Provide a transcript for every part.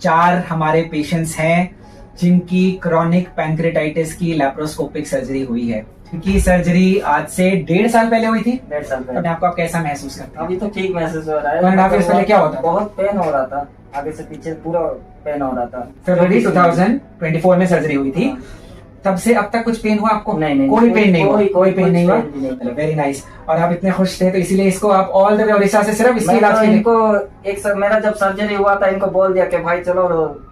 4 हमारे पेशेंट्स हैं जिनकी क्रॉनिक पैंक्रेटाइटिस की लैप्रोस्कोपिक सर्जरी हुई है। क्योंकि सर्जरी आज से 1.5 साल पहले हुई थी। 1.5 साल पहले। अपने आपको आप कैसा महसूस करते हैं? अभी तो ठीक महसूस हो रहा है। 1.5 years पहले क्या होता था? बहुत पेन हो रहा था, आगे से पीछे पूरा पेन हो रहा था। फरवरी 2024 में सर्जरी हुई थी। तब से अब तक कुछ पेन हुआ आपको? नहीं, कोई पेन नहीं हुआ। कोई पेन नहीं हुआ। नहीं। Very nice. और आप इतने खुश थे तो इसीलिए इसको आप ऑल द वे उड़ीसा से सिर्फ इसके इलाज के लिए। इनको मेरा जब सर्जरी हुआ था, इनको बोल दिया कि भाई चलो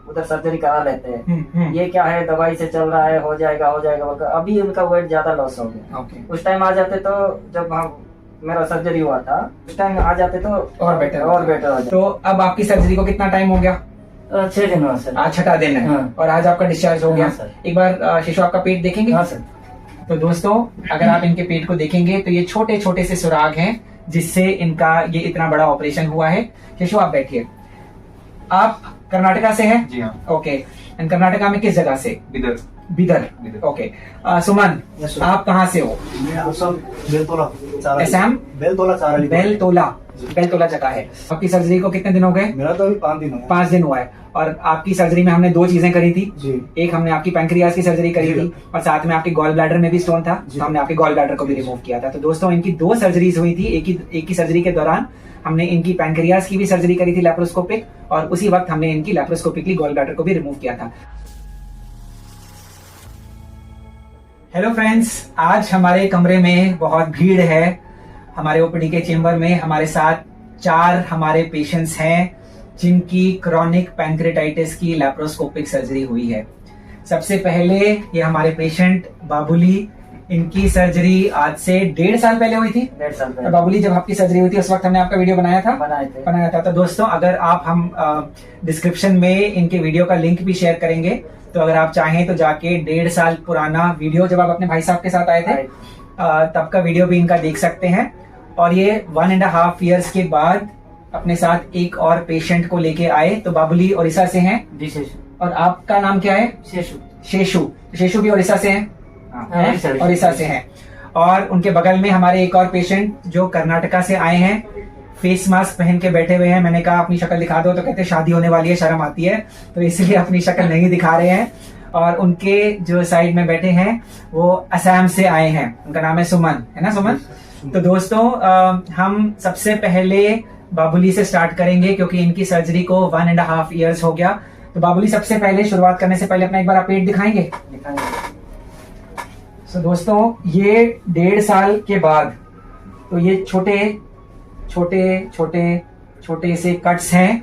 उधर सर्जरी करा लेते हैं। ये क्या है, दवाई से चल रहा है, हो जाएगा। अभी उनका वेट ज्यादा लॉस हो गया। उस टाइम आ जाते तो जब मेरा सर्जरी हुआ था, उस टाइम आ जाते तो और बेटर हो जाता। तो अब आपकी सर्जरी को कितना टाइम हो गया? 6 दिन हुआ सर। आज 6ठा दिन है। हाँ। और आज आपका डिस्चार्ज हो गया। सर। एक बार शिशु आपका पेट देखेंगे? हाँ सर। तो दोस्तों अगर आप इनके पेट को देखेंगे तो ये छोटे छोटे से सुराग हैं जिससे इनका ये इतना बड़ा ऑपरेशन हुआ है। शिशु आप बैठिए। आप कर्नाटका से हैं? जी हाँ। ओके। एंड कर्नाटका में किस जगह से? बिदर। ओके। सुमन आप कहाँ से हो? असम? बेलतोला जगह है। आपकी सर्जरी को कितने दिन हो गए? मेरा तो अभी 5 दिन हुआ। 5 दिन हुआ है। और आपकी सर्जरी में हमने 2 चीजें करी थी जी। एक हमने आपकी पैंक्रियाज की सर्जरी करी थी और साथ में आपकी गॉल ब्लैडर में भी स्टोन था, तो हमने आपकी गॉल ब्लैडर को भी रिमूव किया था। तो दोस्तों इनकी 2 सर्जरीज हुई थी। एक की सर्जरी के दौरान हमने इनकी पैंक्रियाज की भी सर्जरी करी थी लैप्रोस्कोपिक, और उसी वक्त हमने इनकी लैप्रोस्कोपिकली गॉल ब्लैडर को भी रिमूव किया था। हेलो फ्रेंड्स, आज हमारे कमरे में बहुत भीड़ है। हमारे ओपीडी के चेंबर में हमारे साथ 4 हमारे पेशेंट्स हैं जिनकी क्रॉनिक पैंक्रेटाइटिस की लैप्रोस्कोपिक सर्जरी हुई है। सबसे पहले ये हमारे पेशेंट बाबुली, इनकी सर्जरी आज से 1.5 साल पहले हुई थी। 1.5 साल पहले। बाबुली जब आपकी सर्जरी हुई थी उस वक्त हमने आपका वीडियो बनाया था। तो दोस्तों अगर आप हम डिस्क्रिप्शन में इनके वीडियो का लिंक भी शेयर करेंगे, तो अगर आप चाहें तो जाके 1.5 साल पुराना वीडियो जब आप अपने भाई साहब के साथ आए थे तब का वीडियो भी इनका देख सकते हैं। और ये 1.5 years के बाद अपने साथ एक और पेशेंट को लेके आए। तो बाबुली उड़ीसा से हैं। जी शेषु। और आपका नाम क्या है? शेषु। शेषु भी उड़ीसा से हैं? उड़ीसा से हैं। और उनके बगल में हमारे एक और पेशेंट जो कर्नाटका से आए हैं, फेस मास्क पहन के बैठे हुए हैं। मैंने कहा अपनी शक्ल दिखा दो, तो कहते शादी होने वाली है, शर्म आती है, तो इसलिए अपनी शक्ल नहीं दिखा रहे हैं। और उनके जो साइड में बैठे हैं वो असम से आए हैं। उनका नाम है सुमन, है ना सुमन? तो दोस्तों हम सबसे पहले बाबुली से स्टार्ट करेंगे क्योंकि इनकी सर्जरी को 1.5 years हो गया। तो बाबुली सबसे पहले शुरुआत करने से पहले अपना एक बार आप पेट दिखाएंगे? तो दोस्तों ये 1.5 साल के बाद तो ये छोटे छोटे छोटे छोटे से कट्स हैं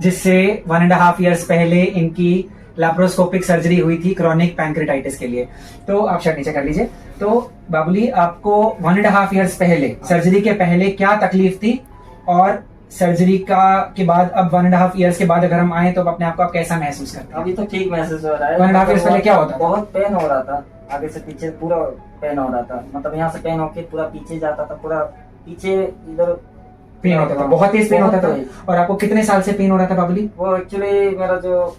जिससे 1.5 years पहले इनकी लैप्रोस्कोपिक सर्जरी हुई थी क्रॉनिक पैंक्रेटाइटिस के लिए। तो आप शर्ट नीचे कर लीजिए। तो बाबुली आपको 1.5 years पहले, सर्जरी के पहले क्या तकलीफ थी, और सर्जरी के बाद अब 1.5 years के बाद अगर हम आए तो अपने आप को आप कैसा महसूस करते हैं? अभी तो ठीक महसूस हो रहा है। 1.5 years पहले क्या होता था? बहुत पेन हो रहा था, आगे से पीछे पूरा पेन हो रहा था। मतलब यहाँ से पेन होके पूरा पीछे जाता था, पूरा पीछे इधर पेन होता था, बहुत तेज पेन होता था। और आपको कितने साल से पेन हो रहा था बाबुली? वो एक्चुअली मेरा जो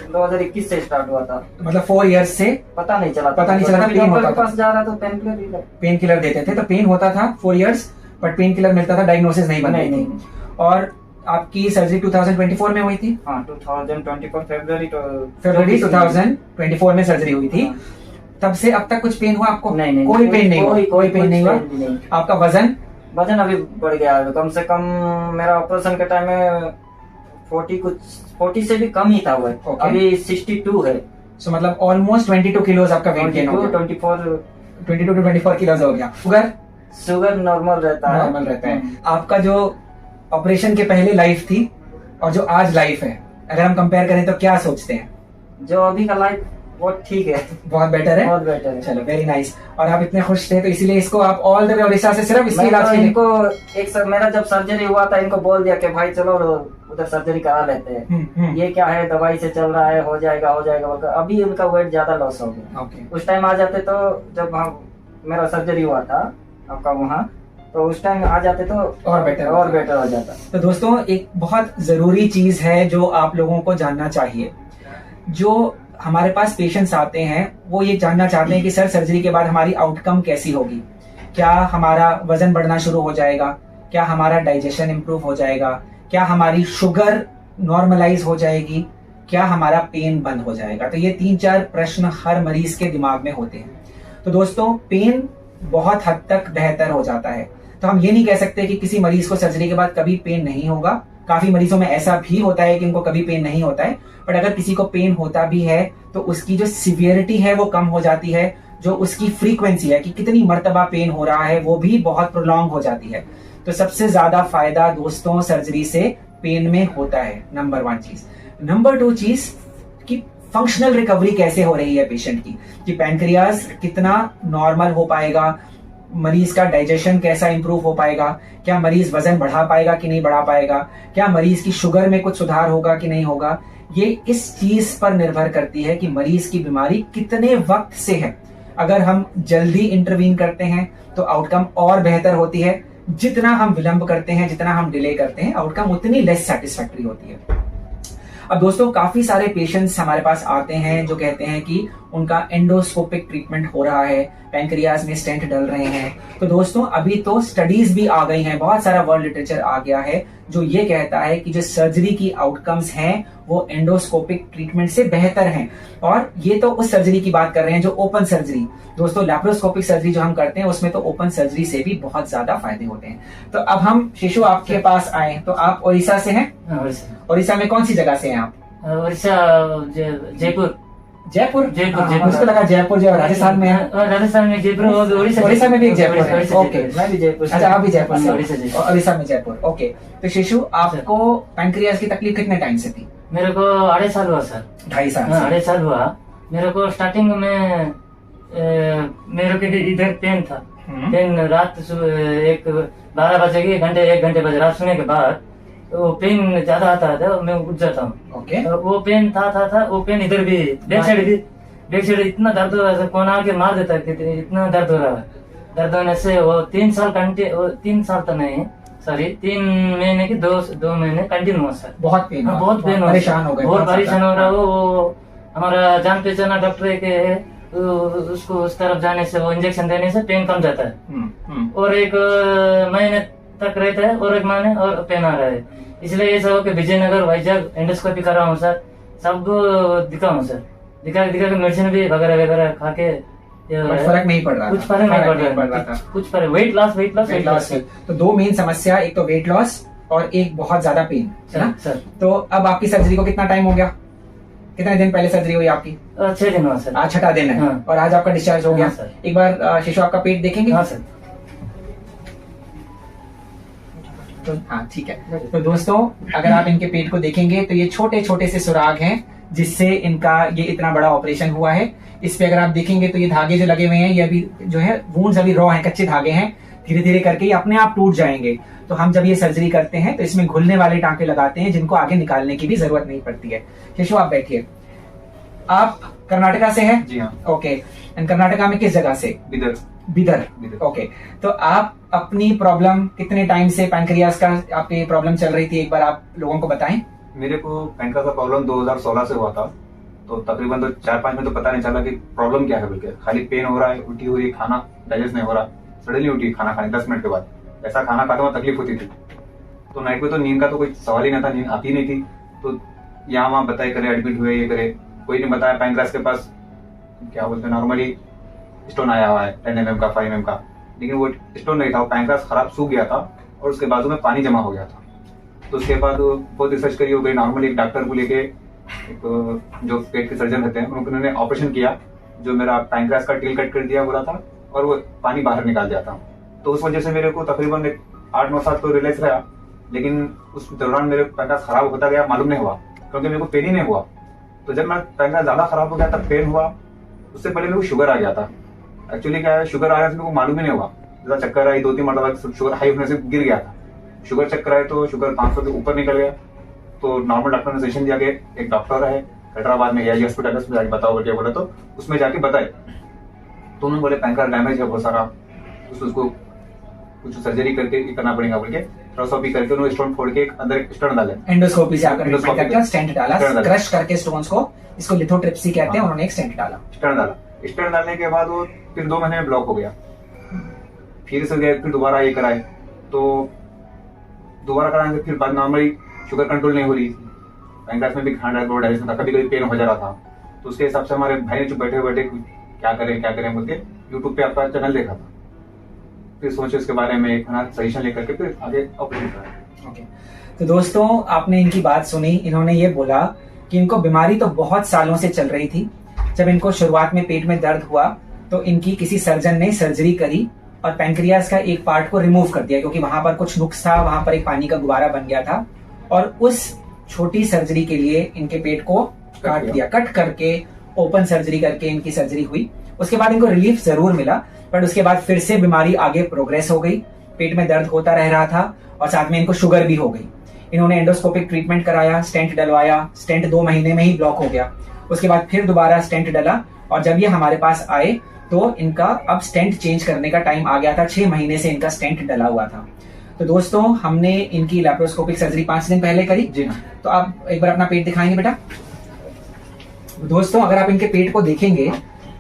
2021 से स्टार्ट हुआ था, मतलब 4 years से पता नहीं चला था पेन होता था। पास जा रहा तो पेन किलर देते थे, तो पेन होता था 4 years, बट पेन किलर मिलता था, डायग्नोसिस नहीं बन रही थी। और आपकी सर्जरी 2024 में हुई थी? हाँ, 2024 फरवरी 2024 में सर्जरी हुई थी। तब से अब तक कुछ पेन हुआ आपको? नहीं, कोई पेन नहीं हुआ। आपका वजन अभी बढ़ गया है। कम से कम मेरा ऑपरेशन के टाइम में 40 से भी कम ही था। वो अभी 62 है। सो मतलब ऑलमोस्ट 22 किलोज आपका वेट गेन हो गया। 22 to 24 किलोज हो गया। शुगर नॉर्मल रहता है। आपका जो ऑपरेशन के पहले लाइफ थी और जो आज लाइफ है, अगर हम कंपेयर करें तो क्या सोचते हैं? जो अभी का लाइफ वो ठीक है, बहुत बेटर है। बहुत बेटर है। चलो वेरी नाइस। और आप इतने खुश थे तो इसीलिए इसको आप ऑल द वे उड़ीसा से सिर्फ इसके इलाज के लिए। इनको मेरा जब सर्जरी हुआ था, इनको बोल दिया कि भाई चलो उधर सर्जरी करा लेते हैं। ये क्या है, दवाई से चल रहा है, हो जाएगा। अभी उनका वेट ज्यादा लॉस हो गया। उस टाइम आ जाते तो जब मेरा सर्जरी हुआ था आपका वहाँ, तो उस टाइम आ जाते तो और बेटर हो जाता। तो दोस्तों एक बहुत जरूरी चीज है जो आप लोगों को जानना चाहिए। जो हमारे पास पेशेंट्स आते हैं वो ये जानना चाहते हैं कि सर सर्जरी के बाद हमारी आउटकम कैसी होगी, क्या हमारा वजन बढ़ना शुरू हो जाएगा, क्या हमारा डाइजेशन इंप्रूव हो जाएगा, क्या हमारी शुगर नॉर्मलाइज हो जाएगी, क्या हमारा पेन बंद हो जाएगा? तो ये 3-4 प्रश्न हर मरीज के दिमाग में होते हैं। तो दोस्तों पेन बहुत हद तक बेहतर हो जाता है। तो हम ये नहीं कह सकते कि किसी मरीज को सर्जरी के बाद कभी पेन नहीं होगा। काफी मरीजों में ऐसा भी होता है कि उनको कभी पेन नहीं होता है, बट अगर किसी को पेन होता भी है तो उसकी जो सिवियरिटी है वो कम हो जाती है, जो उसकी फ्रीक्वेंसी है कि कितनी मर्तबा पेन हो रहा है वो भी बहुत प्रोलॉन्ग हो जाती है। तो सबसे ज्यादा फायदा दोस्तों सर्जरी से पेन में होता है, नंबर 1 चीज। नंबर 2 चीज कि फंक्शनल रिकवरी कैसे हो रही है पेशेंट की, कि पैनक्रियाज कितना नॉर्मल हो पाएगा, मरीज का डाइजेशन कैसा इंप्रूव हो पाएगा, क्या मरीज वजन बढ़ा पाएगा कि नहीं बढ़ा पाएगा, क्या मरीज की शुगर में कुछ सुधार होगा कि नहीं होगा। ये इस चीज पर निर्भर करती है कि मरीज की बीमारी कितने वक्त से है। अगर हम जल्दी इंटरवीन करते हैं तो आउटकम और बेहतर होती है, जितना हम विलंब करते हैं, जितना हम डिले करते हैं, आउटकम उतनी लेस सेटिस्फैक्टरी होती है। अब दोस्तों काफी सारे पेशेंट्स हमारे पास आते हैं जो कहते हैं कि उनका एंडोस्कोपिक ट्रीटमेंट हो रहा है, पैनक्रियाज में स्टेंट डल रहे हैं। तो दोस्तों अभी तो स्टडीज भी आ गई हैं, बहुत सारा वर्ल्ड लिटरेचर आ गया है जो ये कहता है कि जो सर्जरी की आउटकम्स हैं वो एंडोस्कोपिक ट्रीटमेंट से बेहतर हैं। और ये तो उस सर्जरी की बात कर रहे हैं जो ओपन सर्जरी। दोस्तों लैप्रोस्कोपिक सर्जरी जो हम करते हैं उसमें तो ओपन सर्जरी से भी बहुत ज्यादा फायदे होते हैं। तो अब हम शिशु आपके पास आए, तो आप उड़ीसा से हैं? उड़ीसा में कौन सी जगह से हैं आप? उड़ीसा जयपुर। जयपुर? जयपुर। मुझको लगा जयपुर जो राजस्थान में है। राजस्थान में जयपुर, उड़ीसा में भी एक जयपुर है। ओके, मैं भी जयपुर। अच्छा आप भी जयपुर से? उड़ीसा में जयपुर। ओके, तो शिशु आपको पैनक्रियाज की तकलीफ कितने टाइम से थी? मेरे को 2.5 साल हुआ सर। 2.5 साल? 2.5 साल हुआ। मेरे को स्टार्टिंग में मेरे को इधर पेन था। पेन रात 12 बजे की 1 घंटे बजे रात सोने के बाद वो पेन ज्यादा आता था, मैं उठ जाता हूँ। ओके। वो पेन था वो पेन इधर भी बैक साइड इतना दर्द हो रहा है, कोना आके मार देता है, इतना दर्द हो रहा है। दर्द होने से वो 3 साल 3 साल तो नहीं, सॉरी 3 महीने की 2 महीने कंटिन्यू हुआ सर। बहुत पेन? बहुत पेन, परेशान हो गए? बहुत परेशान हो रहा है। वो हमारा जान पहचाना डॉक्टर के है, उसको उस तरफ जाने से, वो इंजेक्शन देने से पेन कम जाता है। और 1 महीने तक रहता है और 1 महीने और पेन आ रहा है। इसलिए ऐसा हो कि विजयनगर वाइजाग एंडोस्कोपी कर रहा हूँ सर, सबको दिखा हूँ सर, दिखा के मेडिसिन भी वगैरह खा के फर्क नहीं पड़ रहा, कुछ फर्क नहीं पड़ रहा था। कुछ फर्क, वेट लॉस। तो 2 मेन समस्या, एक तो वेट लॉस और एक बहुत ज्यादा पेन है ना सर। तो अब आपकी सर्जरी को कितना टाइम हो गया? कितने दिन पहले सर्जरी हुई आपकी? 6 दिन हुआ सर। आज 6वां दिन है। हाँ। और आज आपका डिस्चार्ज हो गया। हाँ, सर। एक बार शिशु आपका पेट देखेंगे? हाँ सर। तो हाँ ठीक है। तो दोस्तों अगर आप इनके पेट को देखेंगे तो ये छोटे छोटे से सुराग हैं जिससे इनका ये इतना बड़ा ऑपरेशन हुआ है। इस पे अगर आप देखेंगे तो ये धागे जो लगे हुए हैं ये अभी जो है वूंड्स अभी रॉ हैं, कच्चे धागे हैं, धीरे धीरे करके ये अपने आप टूट जाएंगे। तो हम जब ये सर्जरी करते हैं तो इसमें घुलने वाले टांके लगाते हैं जिनको आगे निकालने की भी जरूरत नहीं पड़ती है। शिशु आप बैठिए। आप कर्नाटका से हैं? जी हाँ। ओके, एंड कर्नाटका में किस जगह से? बिदर। ओके, तो आप अपनी प्रॉब्लम कितने टाइम से पैनक्रियाज का आपकी प्रॉब्लम चल रही थी, एक बार आप लोगों को बताएं। मेरे को पैनक्रियाज का प्रॉब्लम 2016 से हुआ था। तो तकरीबन तो 4-5 में तो पता नहीं चला कि प्रॉब्लम क्या है, बल्कि खाली पेन हो रहा है, उल्टी हो रही है, खाना डाइजेस्ट नहीं हो रहा, सडनली उल्टी खाना खाने 10 मिनट के बाद, ऐसा खाना खाता हुआ तकलीफ होती थी। तो नाइट में तो नींद का तो कोई सवाल ही नहीं था, नींद आती नहीं थी। तो यहाँ वहाँ बताए करे, एडमिट हुए, ये करे, कोई नहीं बताया। पैनक्रियाज के पास क्या बोलते हैं, नॉर्मली स्टोन आया हुआ है 10 mm का, 5 mm का, लेकिन वो स्टोन नहीं था, वो पैनक्रियाज खराब सूख गया था और उसके बाजू में पानी जमा हो गया था। तो उसके बाद बहुत रिसर्च करी हो गई, नॉर्मली एक डॉक्टर को लेके, एक जो पेट के सर्जन रहते हैं उन्होंने ऑपरेशन किया, जो मेरा पैनक्रियाज का टिल कट कर दिया बोला था और वो पानी बाहर निकाल दिया था। तो उस वजह से मेरे को तकरीबन 8-9 साल तो रिलैक्स रहा, लेकिन उस दौरान मेरे पैनक्रियाज खराब होता गया, मालूम नहीं हुआ क्योंकि मेरे को पेन ही नहीं हुआ। तो जब मैं पैनक्रियाज ज्यादा खराब हो गया तब पेन हुआ, उससे पहले मेरे को शुगर आ गया था। एक्चुअली क्या है, शुगर आया तो मेरे को मालूम ही नहीं हुआ, जैसा चक्कर आई 2-3 मरतबा शुगर हाई होने से गिर गया था। शुगर चक्कर आए तो शुगर 500 के ऊपर निकल गया। तो नॉर्मल डॉक्टर ने सजेशन दिया कि एक डॉक्टर है हैदराबाद में, एआई हॉस्पिटल, उसमें जाके बताओ बोले, बोले तो उसमें जाके बताए। तो उन्होंने बोले पैनक्रियाज डैमेज है बहुत सारा, उसको कुछ सर्जरी करके करना पड़ेगा बोल के, थ्रोसोपी करके उन्होंने स्टोन फोड़ के अंदर एक स्टोन डाले, एंडोस्कोपी से आकर स्टेंट डाला, क्रश करके स्टोन्स को, इसको लिथोट्रिप्सी कहते हैं, उन्होंने एक स्टेंट डाला। स्टेंट डालने के बाद वो फिर 2 महीने में ब्लॉक हो गया, फिर से गए, फिर दोबारा ये कराए। तो दोबारा कराने से फिर बाद नॉर्मली शुगर कंट्रोल नहीं हो रही, पैंक्रियास में भी खाना डाइजेशन था, कभी कभी पेन हो जा रहा था। तो उसके हिसाब से हमारे भाई ने जो बैठे बैठे क्या करें बोल के यूट्यूब पे आपका चैनल देखा था, फिर सोचे उसके बारे में एक सजेशन लेकर के फिर आगे ऑपरेशन करा। ओके, तो दोस्तों आपने इनकी बात सुनी। इन्होंने ये बोला कि इनको बीमारी तो बहुत सालों से चल रही थी। जब इनको शुरुआत में पेट में दर्द हुआ तो इनकी किसी सर्जन ने सर्जरी करी और पैंक्रियास का एक पार्ट को रिमूव कर दिया, क्योंकि वहां पर कुछ नुक्स था, वहां पर एक पानी का गुब्बारा बन गया था। और उस छोटी सर्जरी के लिए इनके पेट को काट दिया, कट करके ओपन सर्जरी करके इनकी सर्जरी हुई। उसके बाद इनको रिलीफ जरूर मिला, पर उसके बाद फिर से बीमारी आगे प्रोग्रेस हो गई। पेट में दर्द होता रह रहा था और साथ में इनको शुगर भी हो गई। इन्होंने एंडोस्कोपिक ट्रीटमेंट कराया, स्टेंट डलवाया, स्टेंट 2 महीने में ही ब्लॉक हो गया। उसके बाद फिर दोबारा स्टेंट डला और जब ये हमारे पास आए तो इनका अब स्टेंट चेंज करने का टाइम आ गया था। 6 महीने से इनका स्टेंट डला हुआ था। तो दोस्तों हमने इनकी लैप्रोस्कोपिक सर्जरी 5 दिन पहले करी। जी हाँ। तो आप एक बार अपना पेट दिखाएंगे बेटा। दोस्तों अगर आप इनके पेट को देखेंगे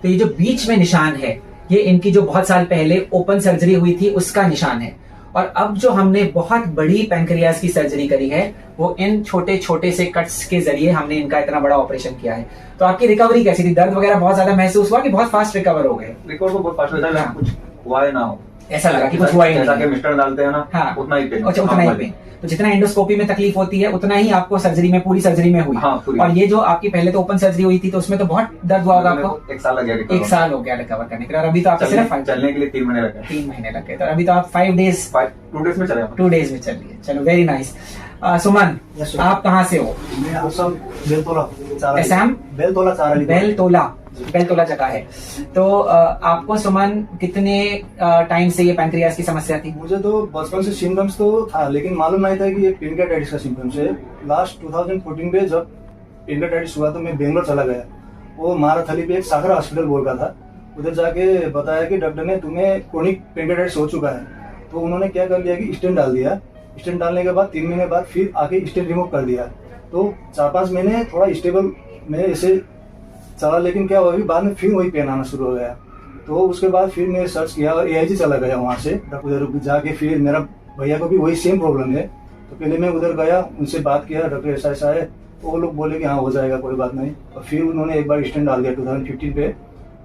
तो ये जो बीच में निशान है ये इनकी जो बहुत साल पहले ओपन सर्जरी हुई थी उसका निशान है। और अब जो हमने बहुत बड़ी पैंक्रियास की सर्जरी करी है वो इन छोटे छोटे से कट्स के जरिए हमने इनका इतना बड़ा ऑपरेशन किया है। तो आपकी रिकवरी कैसी थी? दर्द वगैरह बहुत ज्यादा महसूस हुआ कि बहुत फास्ट रिकवर हो गए? रिकवर तो बहुत फास्ट होता है, कुछ हुआ है ना हो, ऐसा लगा कि कुछ हुआ ही जैसा नहीं कि मिस्टर डालते हैं ना, हाँ, उतना ही पेन। अच्छा, उतना ही पेन। तो जितना एंडोस्कोपी में तकलीफ होती है उतना ही आपको सर्जरी में, पूरी सर्जरी में हुई। हाँ, पूरी। और ये जो आपकी पहले तो ओपन सर्जरी हुई थी तो उसमें तो बहुत दर्द हुआ होगा आपको? 1 साल लग गया। 1 साल हो गया रिकवर करने के लिए। और अभी तो आपको सिर्फ चलने के लिए 3 महीने लगे। 3 महीने लग गए। तो अभी तो आप 2 डेज में चले। 2 डेज में चल लिए। चलो वेरी नाइस। सुमन, आप कहाँ से हो? मैं असम बेलतोला असम बेलतोला बेलतोला जगह है। तो आपको सुमन कितने टाइम से ये पैंक्रियास की समस्या थी? मुझे तो बचपन से सिम्टम्स तो था, लेकिन मालूम नहीं था कि ये पेनक्रियाटाइटिस का सिम्टम्स है। लास्ट 2014 में जब पेनक्रियाटाइटिस हुआ तो मैं बेंगलोर चला गया। वो माराथली पे एक साखरा हॉस्पिटल बोल का था, उधर जाके बताया कि डॉक्टर ने तुम्हें क्रोनिक पेनक्रियाटाइटिस हो चुका है। तो उन्होंने क्या कर लिया कि स्टेंट डाल दिया। स्टेंट डालने के बाद 3 महीने बाद फिर आके स्टेंट रिमूव कर दिया। तो 4-5 महीने थोड़ा स्टेबल में ऐसे चला, लेकिन क्या हुआ बाद में फिर वही पेन आना शुरू हो गया। तो उसके बाद फिर मैंने सर्च किया और AIG चला गया वहाँ से। उधर जाके फिर मेरा भैया को भी वही सेम प्रॉब्लम है। तो पहले मैं उधर गया, उनसे बात किया, डॉक्टर ऐसा है। तो वो लोग बोले कि हाँ हो जाएगा, कोई बात नहीं। और फिर उन्होंने एक बार स्टेंट डाल दिया 2015 पे।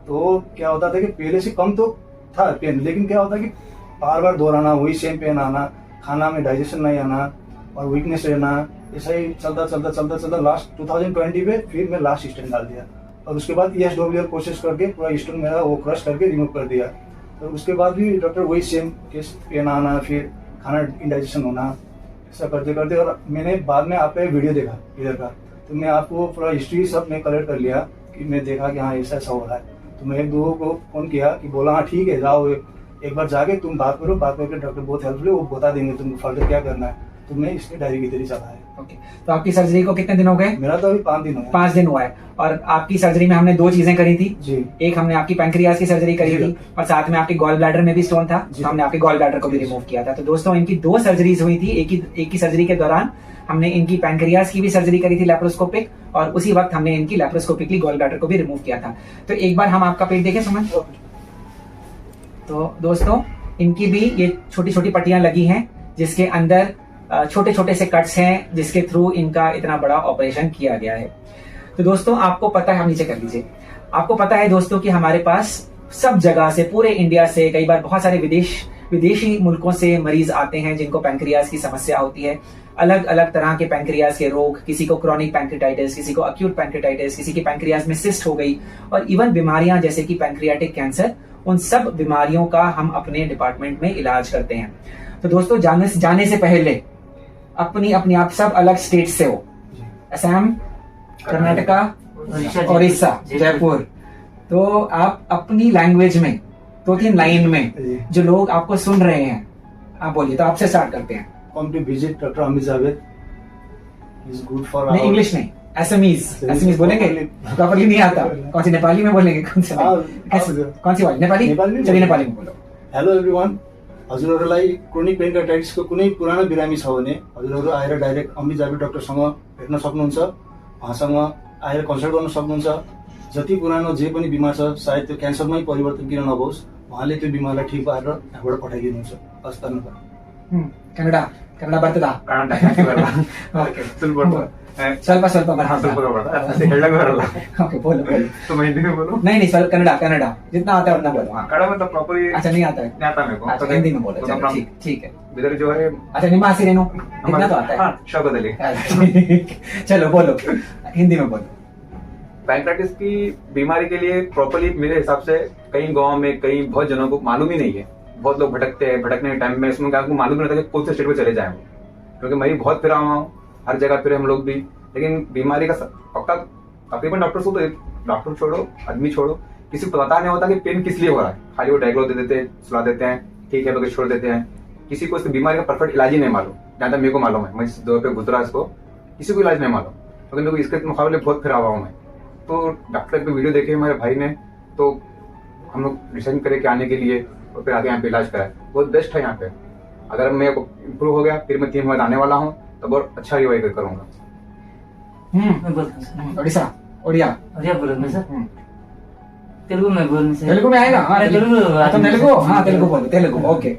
तो क्या होता था कि पहले से कम तो था पेन, लेकिन क्या होता कि बार बार दोहराना, वही सेम पेन आना, खाना में डाइजेशन नहीं आना और वीकनेस रहना, ऐसा ही चलता लास्ट 2020 पे फिर मैं लास्ट स्टेंट डाल दिया। और उसके बाद ESWL कोशिश करके पूरा स्टोन मेरा वो क्रश करके रिमूव कर दिया। तो उसके बाद भी डॉक्टर वही सेम केस, पेन आना, फिर खाना इंडाइजेशन होना, ऐसा करते करते। और मैंने बाद में आपका वीडियो देखा इधर का, तो मैं आपको पूरा हिस्ट्री सब मैं कलेक्ट कर लिया कि मैं देखा कि हाँ ऐसा हो रहा है। तो मैं 1-2 को फोन किया कि बोला हाँ ठीक है जाओ एक बार जाके तुम बात करो, बात करके डॉक्टर बहुत हेल्पफुल है, वो बता देंगे तुमको फर्दर क्या करना है। तो मैं इसकी डायरी की तरह चला है। ओके, तो आपकी सर्जरी को कितने दिन हो गए? मेरा तो अभी 5 दिन हुआ है। 5 दिन हुआ है। और आपकी सर्जरी में हमने 2 चीजें करी थी जी। एक हमने आपकी पैंक्रियास की सर्जरी करी थी और साथ में आपके गॉल ब्लैडर में भी स्टोन था, तो हमने आपके गॉल ब्लैडर को भी रिमूव किया था। तो दोस्तों इनकी 2 सर्जरीज हुई थी। एक की सर्जरी के दौरान हमने इनकी पैंक्रियास की भी सर्जरी करी थी लैप्रोस्कोपिक, और उसी वक्त हमने इनकी लैप्रोस्कोपिकली गॉल ब्लैडर को भी रिमूव किया था। तो एक बार हम आपका पेट देखें सुमन। तो दोस्तों इनकी भी ये छोटी छोटी पट्टियां लगी हैं जिसके अंदर छोटे छोटे से कट्स हैं, जिसके थ्रू इनका इतना बड़ा ऑपरेशन किया गया है। तो दोस्तों आपको पता है, हम नीचे कर लीजिए, आपको पता है दोस्तों कि हमारे पास सब जगह से, पूरे इंडिया से, कई बार बहुत सारे विदेशी मुल्कों से मरीज आते हैं जिनको पैंक्रियास की समस्या होती है। अलग अलग तरह के पैंक्रियास के रोग, किसी को क्रॉनिक पैंक्रियाटाइटिस, किसी को अक्यूट पैंक्रियाटाइटिस, किसी की पैंक्रियास में सिस्ट हो गई, और इवन बीमारियां जैसे कि पैंक्रियाटिक कैंसर, उन सब बीमारियों का हम अपने डिपार्टमेंट में इलाज करते हैं। तो दोस्तों जाने से पहले अपनी आप सब अलग स्टेट से हो, असम, कर्नाटका, उड़ीसा, जयपुर। तो आप अपनी लैंग्वेज में 2-3 लाइन में जो लोग आपको सुन रहे हैं आप बोलिए। तो आपसे स्टार्ट करते हैं। Come to visit Dr. Amit Javed. He's good for नहीं, इंग्लिश नहीं, असमीज बोलेंगे, प्रॉपर्ली नहीं आता। कौन सी नेपाली में बोलेंगे? कौन सी वाली? नेपाली? चलिए नेपाली में बोलो। हेलो एभ्रिवान, हजुरहरूलाई क्रोनिक पेनक्रियाटाइटिसको कुनै पुरानो बिरामी छ भने हजुरहरू आएर डाइरेक्ट अमित जावेद डाक्टरसँग भेट्न सक्नुहुन्छ। उहाँसँग आएर कन्सल्ट गर्न सक्नुहुन्छ। जति पुरानो जे पनि बिमार छ, सायद त्यो क्यान्सरमै परिवर्तन किन नहोस्, उहाँले त्यो बिमारलाई ठिक पारेर यहाँबाट पठाइदिनुहुन्छ। हस्, धन्यवाद। कन्नड बರ್ತದಾ? ಓಕೆ, ಸ್ವಲ್ಪ ಸ್ವಲ್ಪ ಸ್ವಲ್ಪ ಬರಲ್ಲ ಅದೇ ಹೇಳಕ್ ಬರಲ್ಲ ओके बोलो बोलो तो मैं हिंदी में बोलूं नहीं ಸ್ವಲ್ಪ कन्नड़ा कन्नड़ा जितना आता है उतना बोलो हाँ कड़ा मतलब प्रॉपर अच्छा नहीं आता है नहीं आता मेरे को अच्छा हिंदी में बोलो तो चलो अपना ठीक ठीक है इधर जो है अच्छा निम्मा हसीरेनो इतना तो आता है हाँ शौकत अली चलो बोलो हिंदी में बोलो पैंक्राइटिस की बीमारी के लिए प्रॉपरली मेरे हिसाब से कई गांव में कई बहुत जनों को मालूम ही नहीं है। बहुत लोग भटकते हैं, भटकने के टाइम में इसमें क्या मालूम नहीं रहता कि कौन से स्टेट में चले जाए, क्योंकि मैं भी बहुत फिरा हुआ हूँ, हर जगह फिरे हम लोग भी, लेकिन बीमारी का पक्का तकरीबन डॉक्टर को तो डॉक्टर छोड़ो आदमी छोड़ो किसी को पता नहीं होता कि पेन किस लिए हो रहा है। खाली वो डायग्नोज दे देते हैं, सुला देते हैं, ठीक है बोल छोड़ देते हैं। किसी को इस बीमारी का परफेक्ट इलाज ही नहीं मालूम, जहाँ तक मेरे को मालूम है, मैं इस दौर पे गुजरा इसको, किसी को इलाज नहीं मालूम, क्योंकि मेरे को इसके मुकाबले बहुत फिरा हुआ हूँ मैं। तो डॉक्टर पे वीडियो देखे हमारे भाई ने, तो हम लोग डिसाइड करे कि आने के लिए, और फिर आगे यहाँ पे इलाज कराए, बहुत बेस्ट है यहाँ पे। अगर मैं इम्प्रूव हो गया फिर मैं 3 महीने आने वाला हूँ तो बहुत अच्छा रिवाइव करूंगा। मैं बोलता हूँ सर। ओडिशा ओडिया ओडिया बोलूंगा सर। తెలుగు में बोलने से तेलुगु में आएगा हाँ తెలుగు तुम तेलुगु हाँ तेलुगु बोलो तेलुगु ఓకే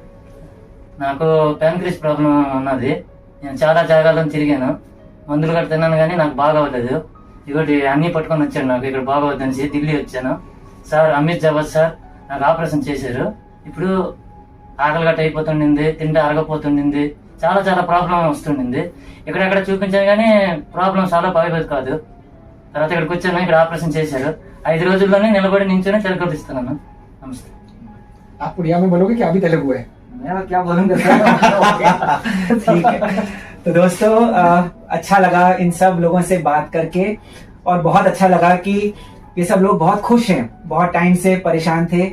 నాకు ప్యాంక్రీస్ ప్రాబ్లం ఉన్నది. నేను చాలా జాగాలను తిరిగాను, మందులు కూడా తిన్నాను కానీ నాకు బాగా అవ్వలేదు. ఇగోటి అన్ని పట్టుకొని వచ్చాను, నాకు ఇక్కడ బాగా వద్దనేసి ఢిల్లీ వచ్చాను. సార్ అమిత్ జవాద్ సార్ నాకు ఆపరేషన్ చేశారు. ఇప్పుడు ఆకలి గట్ట అయిపోతుండింది, తింటే అరగపోతుండింది, చాలా చాలా ప్రాబ్లం వస్తుండింది. ఇక్కడెక్కడ చూపించాను కానీ ప్రాబ్లం చాలా బాగా కాదు. తర్వాత ఇక్కడికి వచ్చాను, ఇక్కడ ఆపరేషన్ చేశారు. 5 రోజుల్లోనే నిలబడి నించొని చిలకరిస్తున్నాను. నమస్తే. आप उड़िया में बोलोगे कि अभी तेलुगु है? मैं क्या बोलूंगा ठीक है तो दोस्तों अच्छा लगा इन सब लोगों से बात करके, और बहुत अच्छा लगा कि ये सब लोग बहुत खुश हैं, बहुत टाइम से परेशान थे।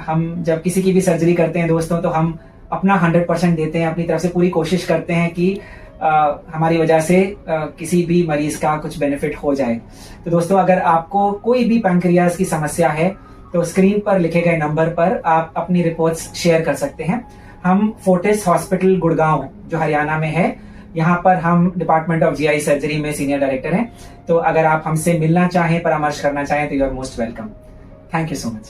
हम जब किसी की भी सर्जरी करते हैं दोस्तों तो हम अपना 100% देते हैं, अपनी तरफ से पूरी कोशिश करते हैं कि हमारी वजह से किसी भी मरीज का कुछ बेनिफिट हो जाए। तो दोस्तों अगर आपको कोई भी पैंक्रियाज की समस्या है तो स्क्रीन पर लिखे गए नंबर पर आप अपनी रिपोर्ट्स शेयर कर सकते हैं। हम फोर्टिस हॉस्पिटल गुड़गांव जो हरियाणा में है, यहाँ पर हम डिपार्टमेंट ऑफ जीआई सर्जरी में सीनियर डायरेक्टर हैं। तो अगर आप हमसे मिलना चाहें, परामर्श करना चाहें तो you are most welcome. Thank you so much.